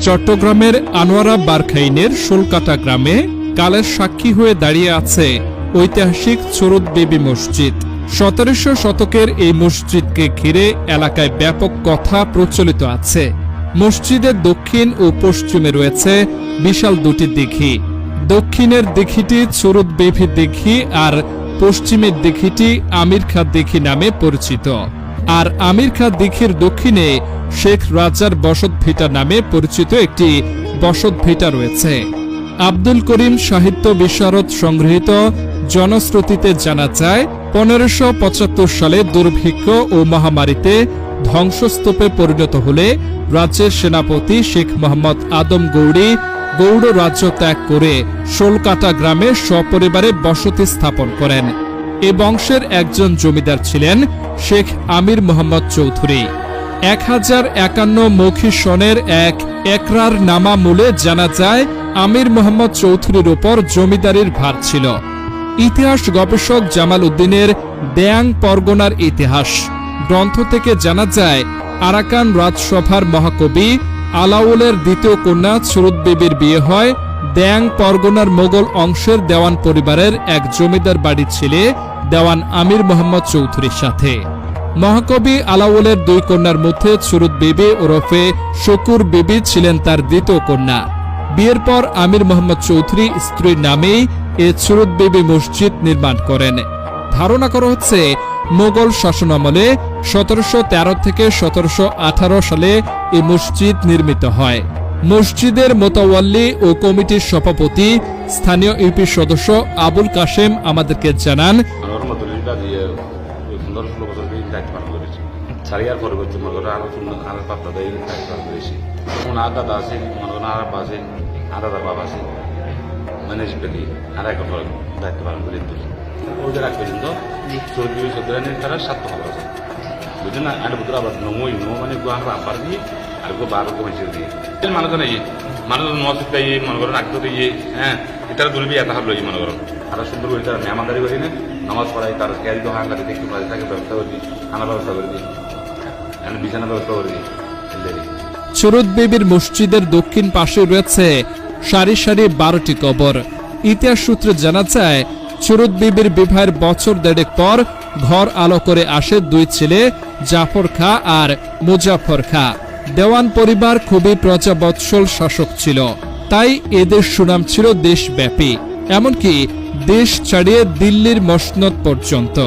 চট্টগ্রামের আনোয়ারা বারখাইনের শোলকাটা গ্রামে কালের সাক্ষী হয়ে দাঁড়িয়ে আছে ঐতিহাসিক চুরুত বিবি মসজিদ। 1700 শতকের এই মসজিদকে ঘিরে এলাকায় ব্যাপক কথা প্রচলিত আছে। মসজিদের দক্ষিণ ও পশ্চিমে রয়েছে বিশাল দুটি দিঘি। দক্ষিণের দিঘিটি চুরুত বিবি দিঘি আর পশ্চিমের দিঘিটি আমির খাঁ দিঘি নামে পরিচিত। আর আমির খাঁ দিঘির দক্ষিণে শেখ রাজার বসতভিটা নামে পরিচিত একটি বসতভিটা রয়েছে। আব্দুল করিম সাহিত্য বিশারদ সংগৃহীত জনশ্রুতিতে জানা যায় 1575 সালে দুর্ভিক্ষ ও মহামারীতে ধ্বংসস্তূপে পরিণত হলে রাজ্যের সেনাপতি শেখ মোহাম্মদ আদম গৌড়ী গৌড় রাজ্য ত্যাগ করে শোলকাটা গ্রামে সপরিবারে বসতি স্থাপন করেন। এ বংশের একজন জমিদার ছিলেন শেখ আমির মোহাম্মদ চৌধুরী। 1051 মৌখিক সনের এক একরার নামা মূলে জানা যায় আমির মোহাম্মদ চৌধুরীর উপর জমিদারির ভার ছিল। ইতিহাস গবেষক জামাল উদ্দিনের দেয়াং পরগনার ইতিহাস গ্রন্থ থেকে জানা যায় আরাকান রাজসভার মহাকবি আলাউলের দ্বিতীয় কন্যা চুরুত বিবির বিয়ে হয় দেয়াং পরগনার মোগল অংশের দেওয়ান পরিবারের এক জমিদার বাড়ির ছেলে দেওয়ান আমির মোহাম্মদ চৌধুরীর সাথে। মহাকবি আলাউলের দুই কন্যার মধ্যে চুরুত বিবি ওরফে শকুর বিবি ছিলেন তার দ্বিতীয় কন্যা। বিয়ের পর আমির মোহাম্মদ চৌধুরী স্ত্রীর নামেই এ চুরুত বিবি মসজিদ নির্মাণ করেন। ধারণা করা হচ্ছে মোগল শাসনামলে 1713 থেকে 1718 সালে এই মসজিদ নির্মিত হয়। মসজিদের মোতাওয়াল্লি ও কমিটির সভাপতি স্থানীয় ইউপি সদস্য আবুল কাশেম আমাদেরকে জানান, ওদের আগ পর্যন্ত চৌধুরী চৌধুরানীর তারা স্বার্থ ভালো আছে বুঝলেন না। আর বুধ আবার নমই নো মানে আবার দিয়ে আর বারো কমেছে দিয়ে মানুষজন এই মানুষজন মসজিদ গাইয়ে মনে করেন আগ দিয়ে হ্যাঁ এটারা দুলবি এত হাবলো এই মনে করেন আরো সুন্দর করে তারা মেহমানদারি করি না নামাজ পড়াই তার ক্যারি তো হাঙ্গাতে দেখতে পারে তাকে ব্যবস্থা করে দিই খানা ব্যবস্থা করে দিই বিছানা ব্যবস্থা করে দিই। চুরুত বিবির মসজিদের দক্ষিণ পাশে রয়েছে সারি সারি 12টি কবর। ইতিহাস সূত্রে জানা যায় চুরুত বিবির বিবাহের বছর দেড়েক পর ঘর আলো করে আসে দুই ছেলে জাফর খাঁ আর মুজাফর খাঁ। দেওয়ান পরিবার খুবই প্রজাবৎসল শাসক ছিল, তাই এদের সুনাম ছিল দেশব্যাপী, এমনকি দেশ ছাড়িয়ে দিল্লির মসনদ পর্যন্ত।